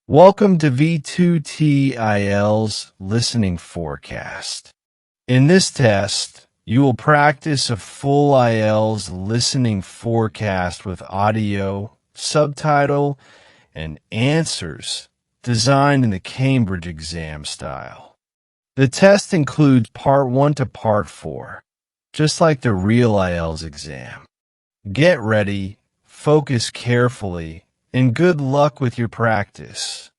Welcome to V2T IELTS Listening Forecast. In this test, you will practice a full IELTS listening forecast with audio, subtitle, and answers designed in the Cambridge exam style. The test includes Part 1 to Part 4, just like the real IELTS exam. Get ready, focus carefully, and good luck with your practice.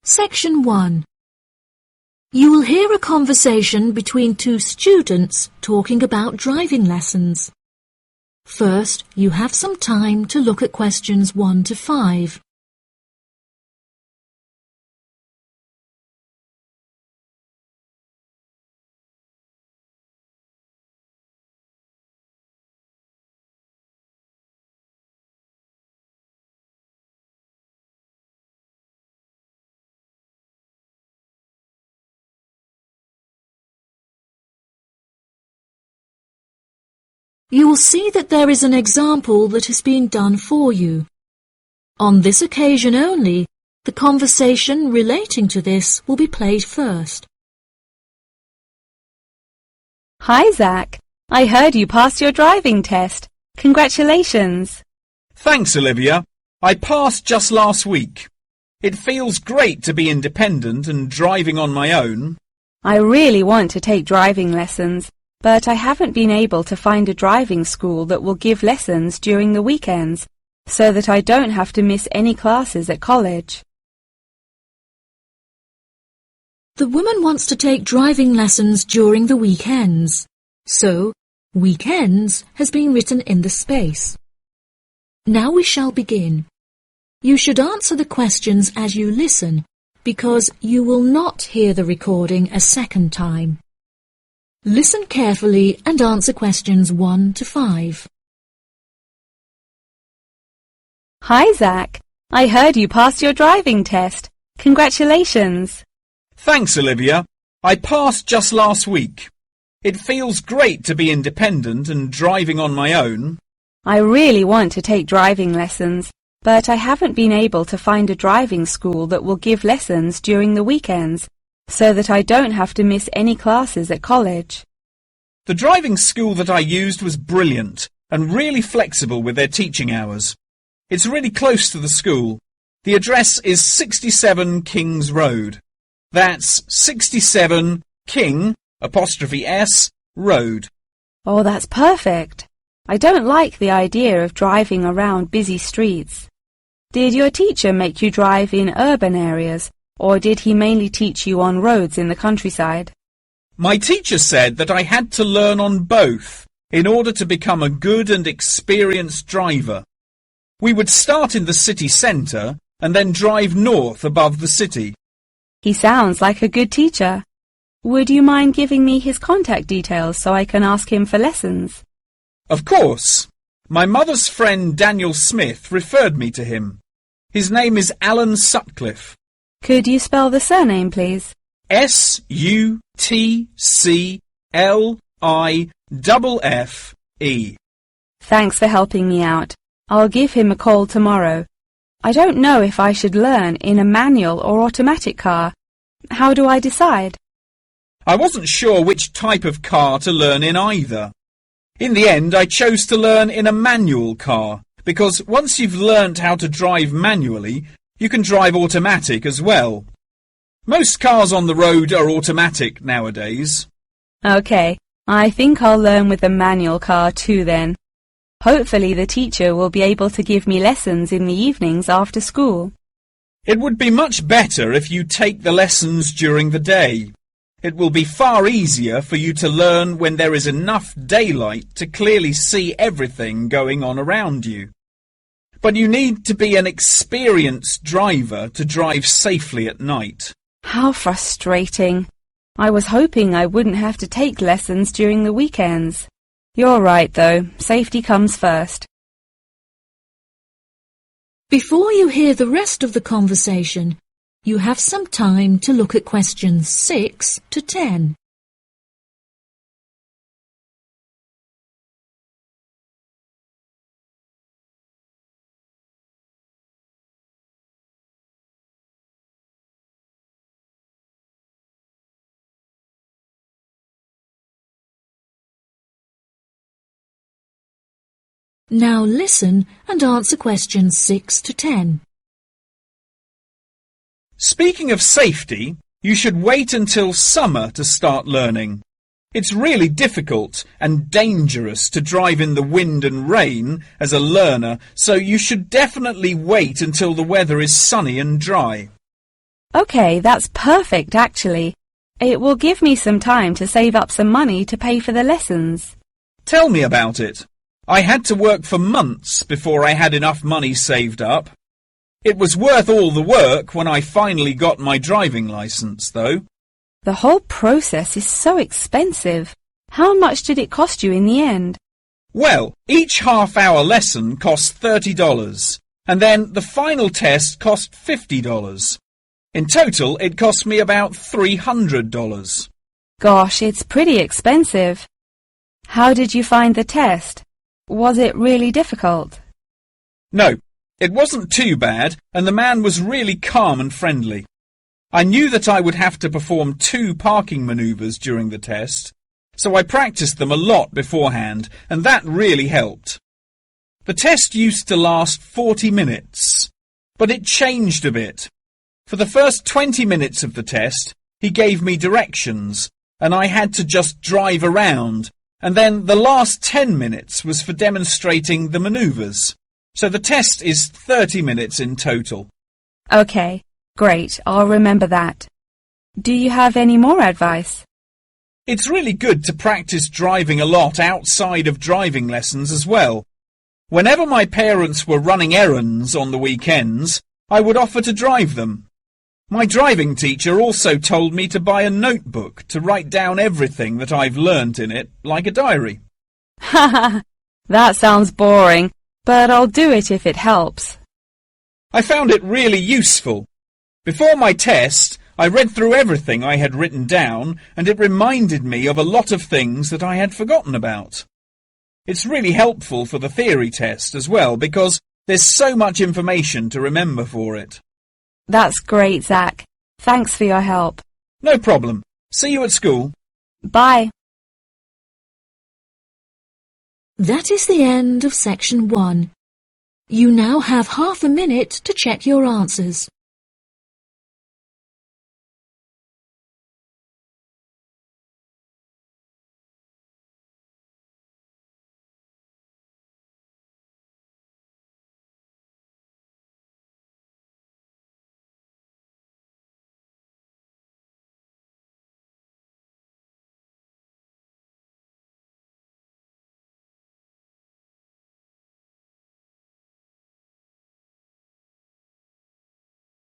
Section 1. You will hear a conversation between two students talking about driving lessons. First, you have some time to look at questions 1 to 5. You will see that there is an example that has been done for you. On this occasion only, the conversation relating to this will be played first. Hi, Zach. I heard you passed your driving test. Congratulations. Thanks, Olivia. I passed just last week. It feels great to be independent and driving on my own. I really want to take driving lessons, but I haven't been able to find a driving school that will give lessons during the weekends, so that I don't have to miss any classes at college. The woman wants to take driving lessons during the weekends, so weekends has been written in the space. Now we shall begin. You should answer the questions as you listen, because you will not hear the recording a second time. Listen carefully and answer questions 1 to 5. Hi, Zach. I heard you passed your driving test. Congratulations. Thanks, Olivia. I passed just last week. It feels great to be independent and driving on my own. I really want to take driving lessons, but I haven't been able to find a driving school that will give lessons during the weekends, so that I don't have to miss any classes at college. The driving school that I used was brilliant and really flexible with their teaching hours. It's really close to the school. The address is 67 King's Road. That's 67 King 'S Road. Oh, that's perfect. I don't like the idea of driving around busy streets. Did your teacher make you drive in urban areas, or did he mainly teach you on roads in the countryside? My teacher said that I had to learn on both in order to become a good and experienced driver. We would start in the city centre and then drive north above the city. He sounds like a good teacher. Would you mind giving me his contact details so I can ask him for lessons? Of course. My mother's friend Daniel Smith referred me to him. His name is Alan Sutcliffe. Could you spell the surname, please? Sutcliffe. Thanks for helping me out. I'll give him a call tomorrow. I don't know if I should learn in a manual or automatic car. How do I decide? I wasn't sure which type of car to learn in either. In the end, I chose to learn in a manual car, because once you've learnt how to drive manually, you can drive automatic as well. Most cars on the road are automatic nowadays. Okay, I think I'll learn with a manual car too then. Hopefully the teacher will be able to give me lessons in the evenings after school. It would be much better if you take the lessons during the day. It will be far easier for you to learn when there is enough daylight to clearly see everything going on around you. But you need to be an experienced driver to drive safely at night. How frustrating. I was hoping I wouldn't have to take lessons during the weekends. You're right, though. Safety comes first. Before you hear the rest of the conversation, you have some time to look at questions 6 to 10. Now listen and answer questions 6 to 10. Speaking of safety, you should wait until summer to start learning. It's really difficult and dangerous to drive in the wind and rain as a learner, so you should definitely wait until the weather is sunny and dry. Okay, that's perfect actually. It will give me some time to save up some money to pay for the lessons. Tell me about it. I had to work for months before I had enough money saved up. It was worth all the work when I finally got my driving licence, though. The whole process is so expensive. How much did it cost you in the end? Well, each half-hour lesson cost $30, and then the final test cost $50. In total, it cost me about $300. Gosh, it's pretty expensive. How did you find the test? Was it really difficult? No, it wasn't too bad, and the man was really calm and friendly. I knew that I would have to perform 2 parking manoeuvres during the test, so I practiced them a lot beforehand, and that really helped. The test used to last 40 minutes, but it changed a bit. For the first 20 minutes of the test, he gave me directions, and I had to just drive around, and then the last 10 minutes was for demonstrating the manoeuvres. So the test is 30 minutes in total. Okay, great. I'll remember that. Do you have any more advice? It's really good to practice driving a lot outside of driving lessons as well. Whenever my parents were running errands on the weekends, I would offer to drive them. My driving teacher also told me to buy a notebook to write down everything that I've learnt in it, like a diary. Haha, that sounds boring, but I'll do it if it helps. I found it really useful. Before my test, I read through everything I had written down, and it reminded me of a lot of things that I had forgotten about. It's really helpful for the theory test as well, because there's so much information to remember for it. That's great, Zach. Thanks for your help. No problem. See you at school. Bye. That is the end of section 1. You now have half a minute to check your answers.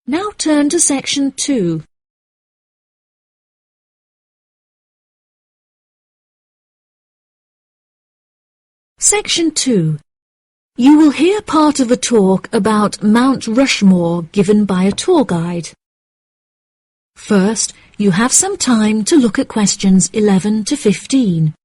Now turn to section 2. Section 2. You will hear part of a talk about Mount Rushmore given by a tour guide. First, you have some time to look at questions 11 to 15.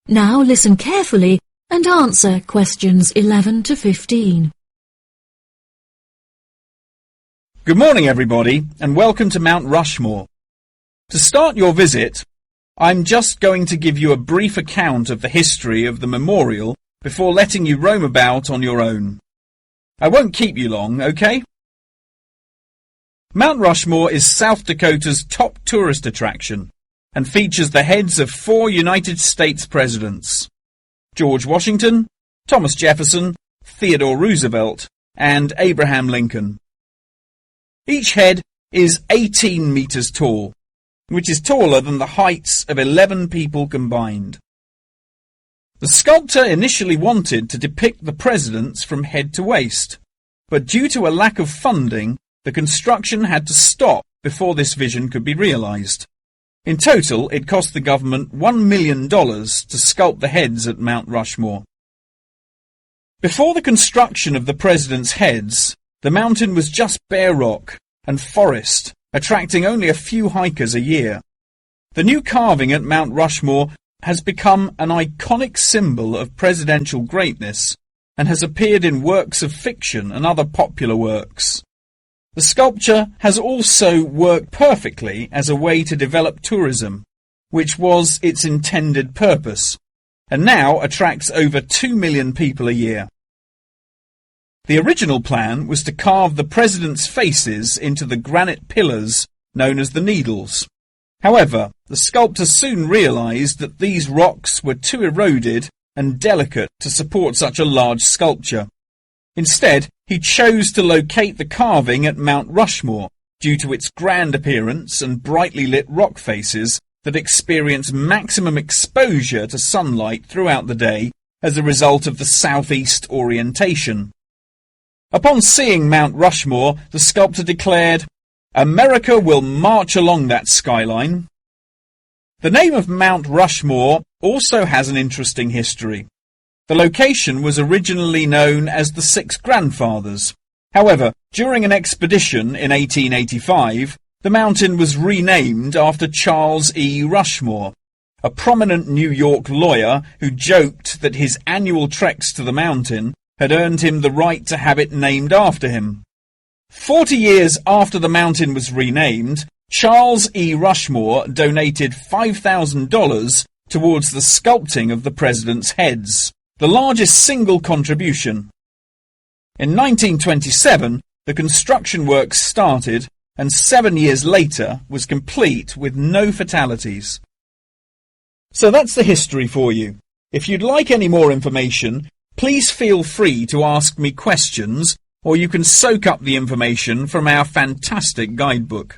Now listen carefully and answer questions 11 to 15. Good morning, everybody, and welcome to Mount Rushmore. To start your visit, I'm just going to give you a brief account of the history of the memorial before letting you roam about on your own. I won't keep you long, okay? Mount Rushmore is South Dakota's top tourist attraction and features the heads of 4 United States presidents: George Washington, Thomas Jefferson, Theodore Roosevelt, and Abraham Lincoln. Each head is 18 meters tall, which is taller than the heights of 11 people combined. The sculptor initially wanted to depict the presidents from head to waist, but due to a lack of funding, the construction had to stop before this vision could be realized. In total, it cost the government $1 million to sculpt the heads at Mount Rushmore. Before the construction of the president's heads, the mountain was just bare rock and forest, attracting only a few hikers a year. The new carving at Mount Rushmore has become an iconic symbol of presidential greatness and has appeared in works of fiction and other popular works. The sculpture has also worked perfectly as a way to develop tourism, which was its intended purpose, and now attracts over 2 million people a year. The original plan was to carve the president's faces into the granite pillars known as the Needles. However, the sculptor soon realized that these rocks were too eroded and delicate to support such a large sculpture. Instead, he chose to locate the carving at Mount Rushmore due to its grand appearance and brightly lit rock faces that experience maximum exposure to sunlight throughout the day as a result of the southeast orientation. Upon seeing Mount Rushmore, the sculptor declared, "America will march along that skyline." The name of Mount Rushmore also has an interesting history. The location was originally known as the Six Grandfathers. However, during an expedition in 1885, the mountain was renamed after Charles E. Rushmore, a prominent New York lawyer who joked that his annual treks to the mountain had earned him the right to have it named after him. 40 years after the mountain was renamed, Charles E. Rushmore donated $5,000 towards the sculpting of the president's heads, the largest single contribution. In 1927, the construction work started and 7 years later was complete with no fatalities. So that's the history for you. If you'd like any more information, please feel free to ask me questions, or you can soak up the information from our fantastic guidebook.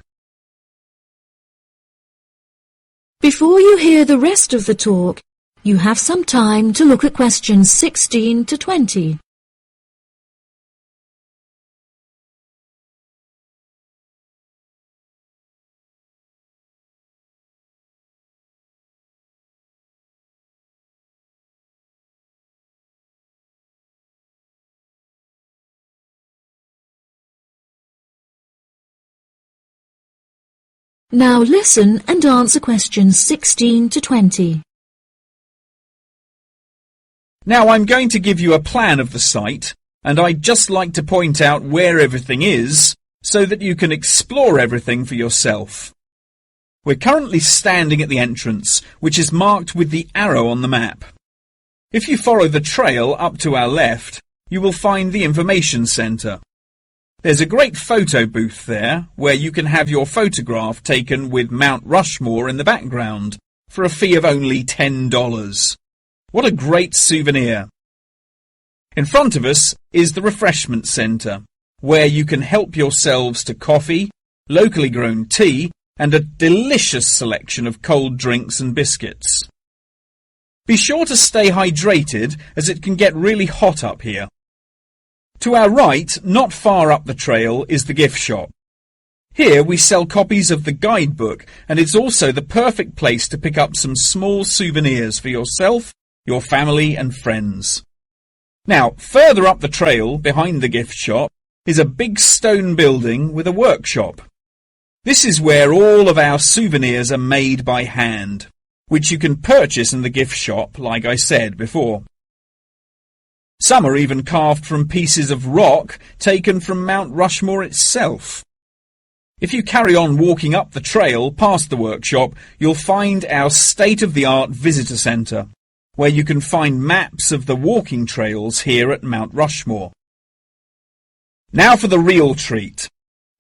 Before you hear the rest of the talk, you have some time to look at questions 16 to 20. Now listen and answer questions 16 to 20. Now I'm going to give you a plan of the site, and I'd just like to point out where everything is so that you can explore everything for yourself. We're currently standing at the entrance, which is marked with the arrow on the map. If you follow the trail up to our left, you will find the information centre. There's a great photo booth there where you can have your photograph taken with Mount Rushmore in the background for a fee of only $10. What a great souvenir! In front of us is the refreshment centre, where you can help yourselves to coffee, locally grown tea, and a delicious selection of cold drinks and biscuits. Be sure to stay hydrated as it can get really hot up here. To our right, not far up the trail, is the gift shop. Here we sell copies of the guidebook, and it's also the perfect place to pick up some small souvenirs for yourself, your family and friends. Now, further up the trail, behind the gift shop, is a big stone building with a workshop. This is where all of our souvenirs are made by hand, which you can purchase in the gift shop, like I said before. Some are even carved from pieces of rock taken from Mount Rushmore itself. If you carry on walking up the trail past the workshop, you'll find our state-of-the-art visitor centre, where you can find maps of the walking trails here at Mount Rushmore. Now for the real treat.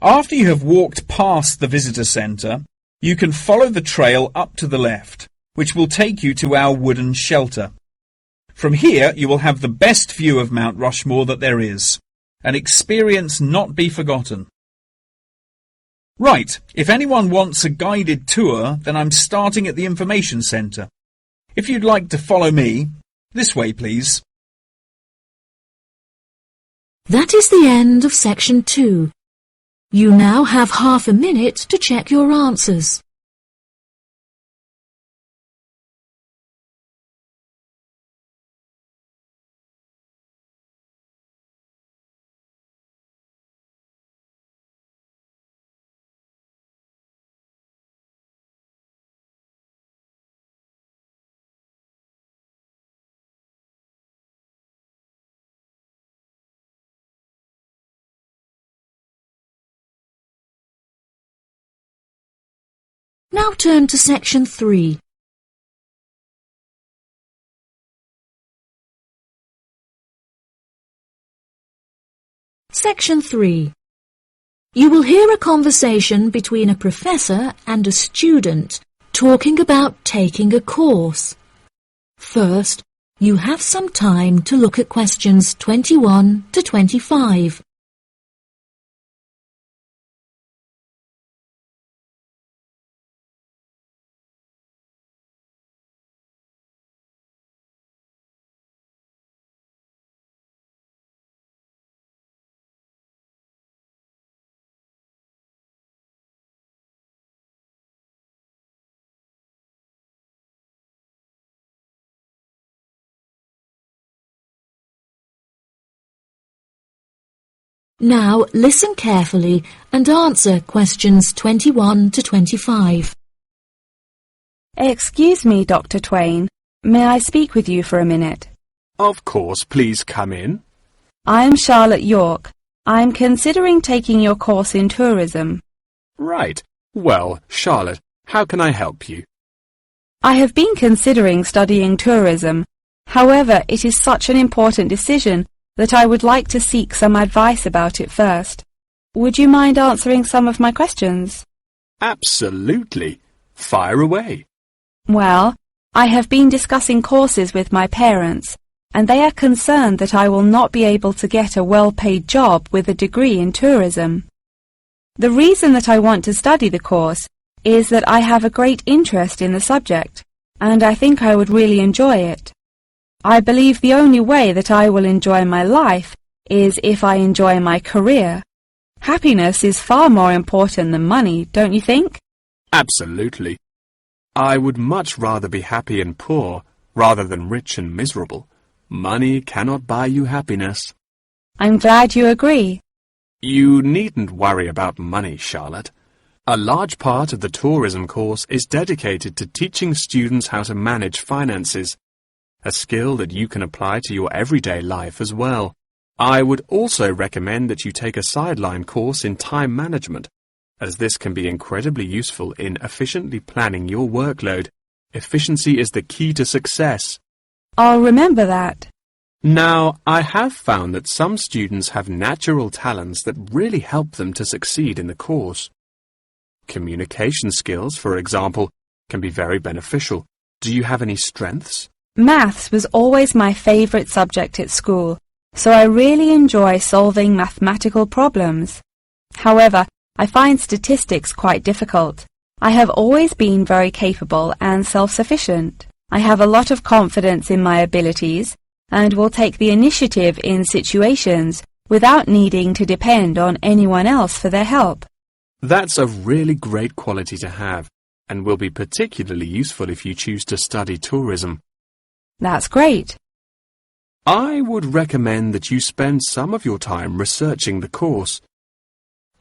After you have walked past the visitor centre, you can follow the trail up to the left, which will take you to our wooden shelter. From here you will have the best view of Mount Rushmore that there is, an experience not be forgotten. Right, if anyone wants a guided tour, then I'm starting at the information centre. If you'd like to follow me, this way please. That is the end of section 2. You now have half a minute to check your answers. Now turn to Section 3. Section 3. You will hear a conversation between a professor and a student talking about taking a course. First, you have some time to look at questions 21 to 25. Now listen carefully and answer questions 21 to 25. Excuse me, Dr. Twain. May I speak with you for a minute? Of course, please come in. I'm Charlotte York. I'm considering taking your course in tourism. Right. Well, Charlotte, how can I help you? I have been considering studying tourism. However, it is such an important decision that I would like to seek some advice about it first. Would you mind answering some of my questions? Absolutely. Fire away. Well, I have been discussing courses with my parents, and they are concerned that I will not be able to get a well-paid job with a degree in tourism. The reason that I want to study the course is that I have a great interest in the subject, and I think I would really enjoy it. I believe the only way that I will enjoy my life is if I enjoy my career. Happiness is far more important than money, don't you think? Absolutely. I would much rather be happy and poor rather than rich and miserable. Money cannot buy you happiness. I'm glad you agree. You needn't worry about money, Charlotte. A large part of the tourism course is dedicated to teaching students how to manage finances, a skill that you can apply to your everyday life as well. I would also recommend that you take a sideline course in time management, as this can be incredibly useful in efficiently planning your workload. Efficiency is the key to success. I'll remember that. Now, I have found that some students have natural talents that really help them to succeed in the course. Communication skills, for example, can be very beneficial. Do you have any strengths? Maths was always my favourite subject at school, so I really enjoy solving mathematical problems. However, I find statistics quite difficult. I have always been very capable and self-sufficient. I have a lot of confidence in my abilities and will take the initiative in situations without needing to depend on anyone else for their help. That's a really great quality to have and will be particularly useful if you choose to study tourism. That's great. I would recommend that you spend some of your time researching the course.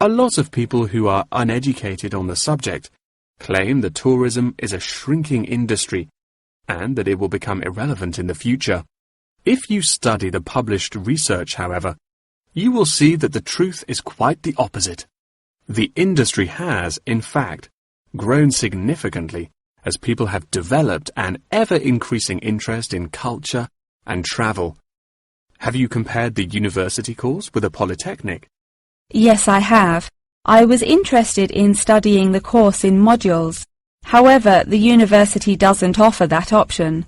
A lot of people who are uneducated on the subject claim that tourism is a shrinking industry and that it will become irrelevant in the future. If you study the published research, however, you will see that the truth is quite the opposite. The industry has, in fact, grown significantly as people have developed an ever-increasing interest in culture and travel. Have you compared the university course with a polytechnic? Yes, I have. I was interested in studying the course in modules. However, the university doesn't offer that option.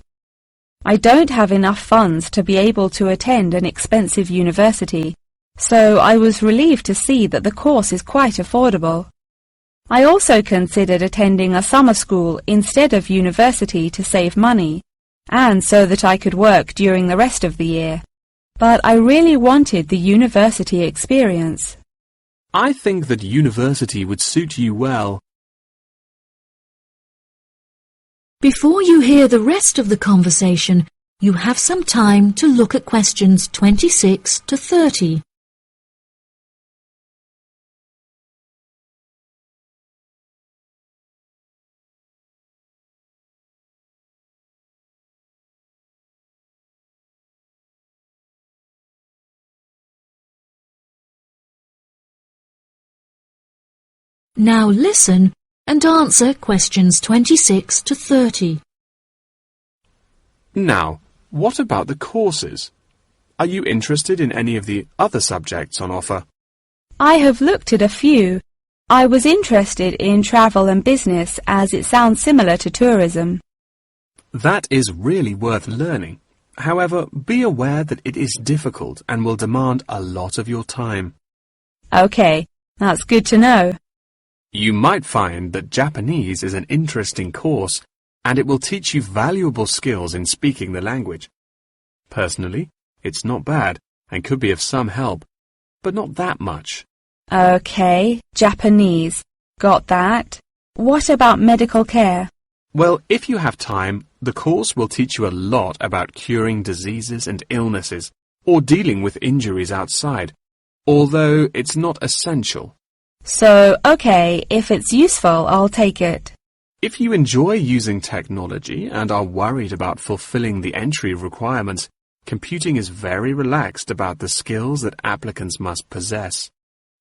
I don't have enough funds to be able to attend an expensive university, so I was relieved to see that the course is quite affordable. I also considered attending a summer school instead of university to save money, and so that I could work during the rest of the year. But I really wanted the university experience. I think that university would suit you well. Before you hear the rest of the conversation, you have some time to look at questions 26 to 30. Now listen and answer questions 26 to 30. Now, what about the courses? Are you interested in any of the other subjects on offer? I have looked at a few. I was interested in travel and business as it sounds similar to tourism. That is really worth learning. However, be aware that it is difficult and will demand a lot of your time. Okay, that's good to know. You might find that Japanese is an interesting course and it will teach you valuable skills in speaking the language. Personally, it's not bad and could be of some help, but not that much. Okay, Japanese. Got that. What about medical care? Well, if you have time, the course will teach you a lot about curing diseases and illnesses or dealing with injuries outside, although it's not essential. So, okay, if it's useful, I'll take it. If you enjoy using technology and are worried about fulfilling the entry requirements, computing is very relaxed about the skills that applicants must possess.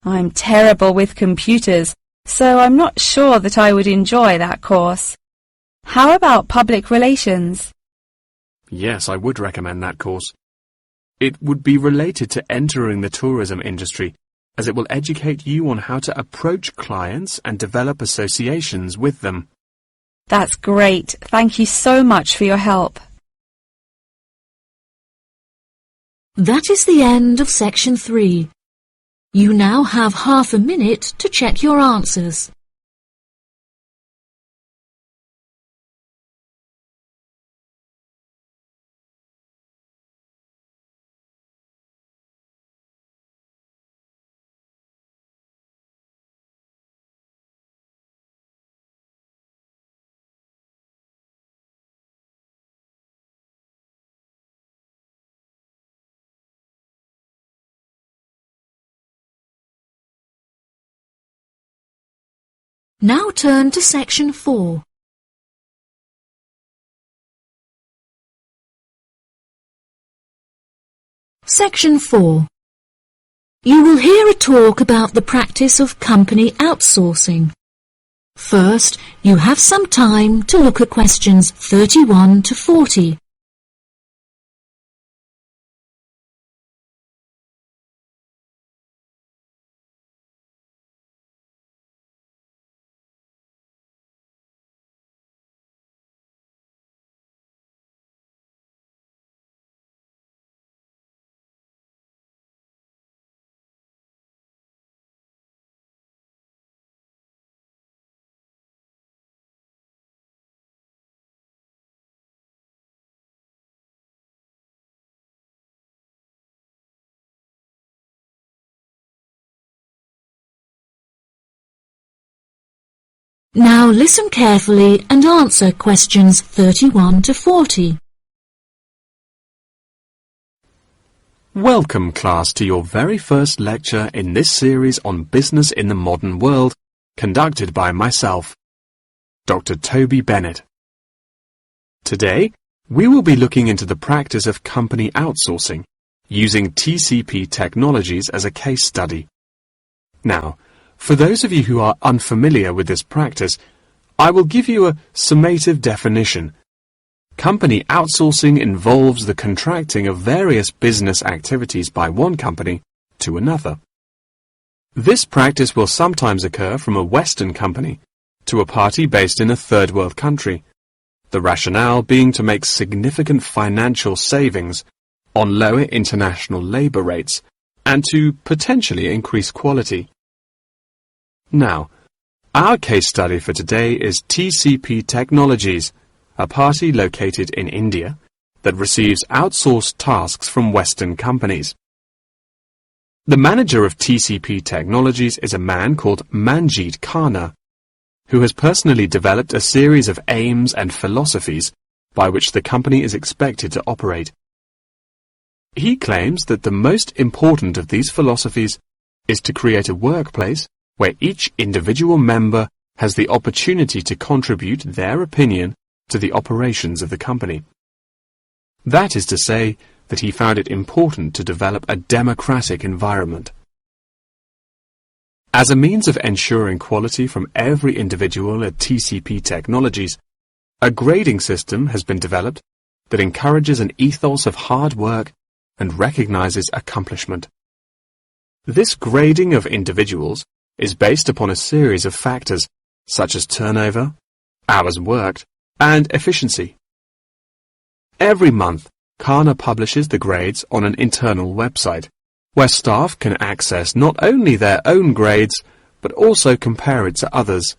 I'm terrible with computers, so I'm not sure that I would enjoy that course. How about public relations? Yes, I would recommend that course. It would be related to entering the tourism industry, as it will educate you on how to approach clients and develop associations with them. That's great. Thank you so much for your help. That is the end of section 3. You now have half a minute to check your answers. Now turn to section 4. Section 4. You will hear a talk about the practice of company outsourcing. First, you have some time to look at questions 31 to 40. Now listen carefully and answer questions 31 to 40. Welcome, class, to your very first lecture in this series on business in the modern world, conducted by myself, Dr. Toby Bennett. Today, we will be looking into the practice of company outsourcing, using TCP technologies as a case study. Now, for those of you who are unfamiliar with this practice, I will give you a summative definition. Company outsourcing involves the contracting of various business activities by one company to another. This practice will sometimes occur from a Western company to a party based in a third world country, the rationale being to make significant financial savings on lower international labour rates and to potentially increase quality. Now, our case study for today is TCP Technologies, a party located in India that receives outsourced tasks from Western companies. The manager of TCP Technologies is a man called Manjeet Khanna, who has personally developed a series of aims and philosophies by which the company is expected to operate. He claims that the most important of these philosophies is to create a workplace where each individual member has the opportunity to contribute their opinion to the operations of the company. That is to say that he found it important to develop a democratic environment. As a means of ensuring quality from every individual at TCP Technologies, a grading system has been developed that encourages an ethos of hard work and recognizes accomplishment. This grading of individuals is based upon a series of factors such as turnover, hours worked, and efficiency. Every month, Kana publishes the grades on an internal website, where staff can access not only their own grades, but also compare it to others.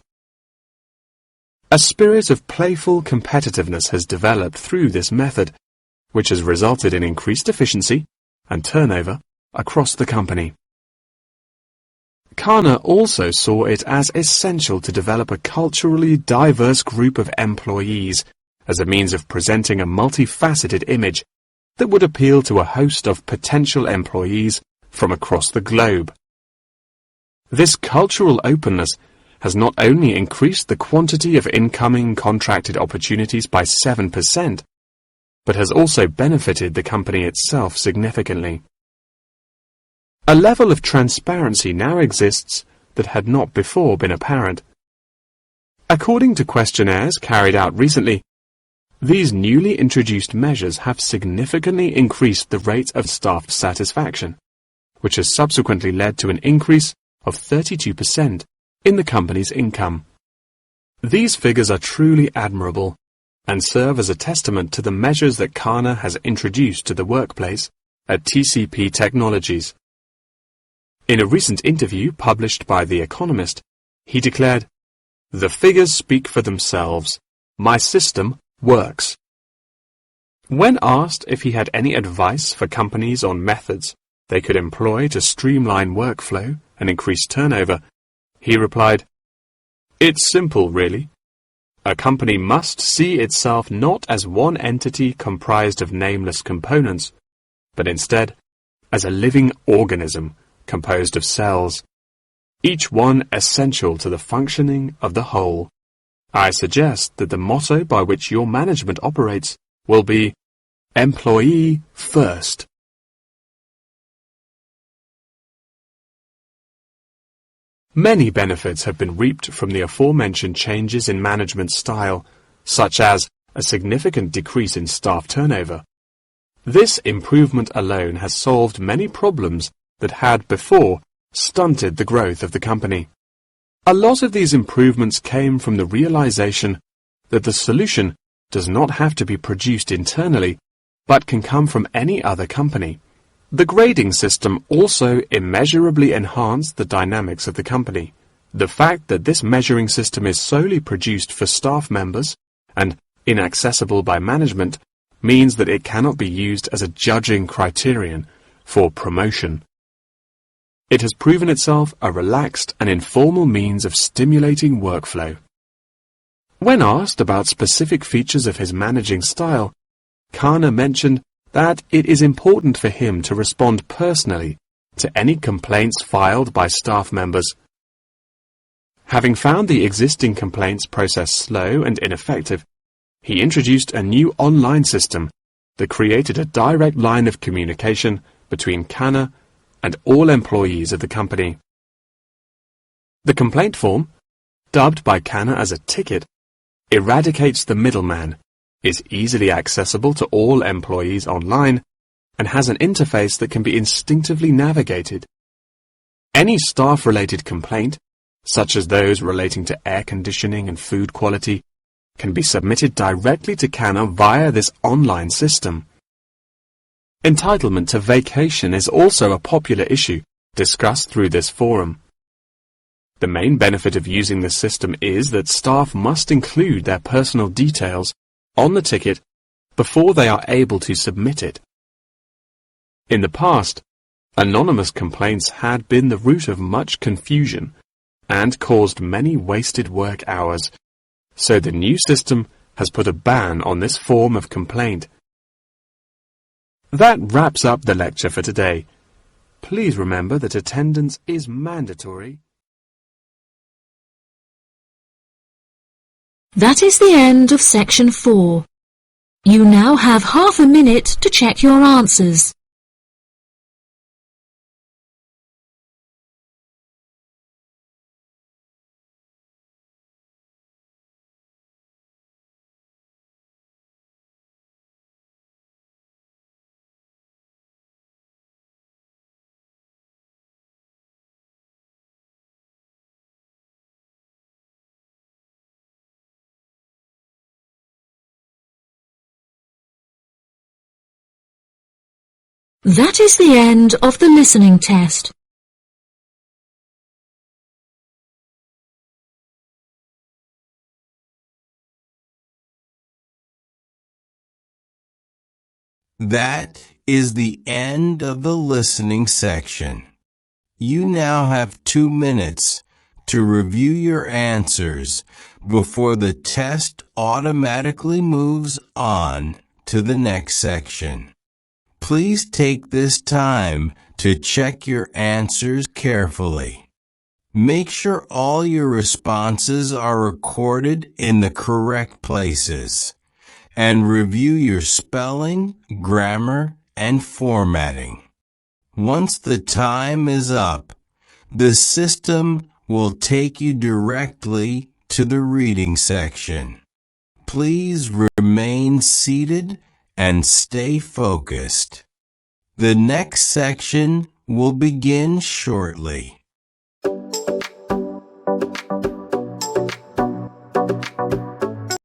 A spirit of playful competitiveness has developed through this method, which has resulted in increased efficiency and turnover across the company. Kana also saw it as essential to develop a culturally diverse group of employees as a means of presenting a multifaceted image that would appeal to a host of potential employees from across the globe. This cultural openness has not only increased the quantity of incoming contracted opportunities by 7%, but has also benefited the company itself significantly. A level of transparency now exists that had not before been apparent. According to questionnaires carried out recently, these newly introduced measures have significantly increased the rate of staff satisfaction, which has subsequently led to an increase of 32% in the company's income. These figures are truly admirable and serve as a testament to the measures that Kana has introduced to the workplace at TCP Technologies. In a recent interview published by The Economist, he declared, "The figures speak for themselves. My system works." When asked if he had any advice for companies on methods they could employ to streamline workflow and increase turnover, he replied, "It's simple, really. A company must see itself not as one entity comprised of nameless components, but instead as a living organism composed of cells, each one essential to the functioning of the whole. I suggest that the motto by which your management operates will be employee first." Many benefits have been reaped from the aforementioned changes in management style, such as a significant decrease in staff turnover. This improvement alone has solved many problems that had before stunted the growth of the company. A lot of these improvements came from the realization that the solution does not have to be produced internally, but can come from any other company. The grading system also immeasurably enhanced the dynamics of the company. The fact that this measuring system is solely produced for staff members and inaccessible by management means that it cannot be used as a judging criterion for promotion. It has proven itself a relaxed and informal means of stimulating workflow. When asked about specific features of his managing style, Kana mentioned that it is important for him to respond personally to any complaints filed by staff members. Having found the existing complaints process slow and ineffective, he introduced a new online system that created a direct line of communication between Kana and all employees of the company. The complaint form, dubbed by Kana as a ticket, eradicates the middleman, is easily accessible to all employees online, and has an interface that can be instinctively navigated. Any staff-related complaint, such as those relating to air conditioning and food quality, can be submitted directly to Kana via this online system. Entitlement to vacation is also a popular issue discussed through this forum. The main benefit of using this system is that staff must include their personal details on the ticket before they are able to submit it. In the past, anonymous complaints had been the root of much confusion and caused many wasted work hours, so the new system has put a ban on this form of complaint. That wraps up the lecture for today. Please remember that attendance is mandatory. That is the end of section 4. You now have half a minute to check your answers. That is the end of the listening test. That is the end of the listening section. You now have 2 minutes to review your answers before the test automatically moves on to the next section. Please take this time to check your answers carefully. Make sure all your responses are recorded in the correct places, and review your spelling, grammar, and formatting. Once the time is up, the system will take you directly to the reading section. Please remain seated and stay focused. The next section will begin shortly.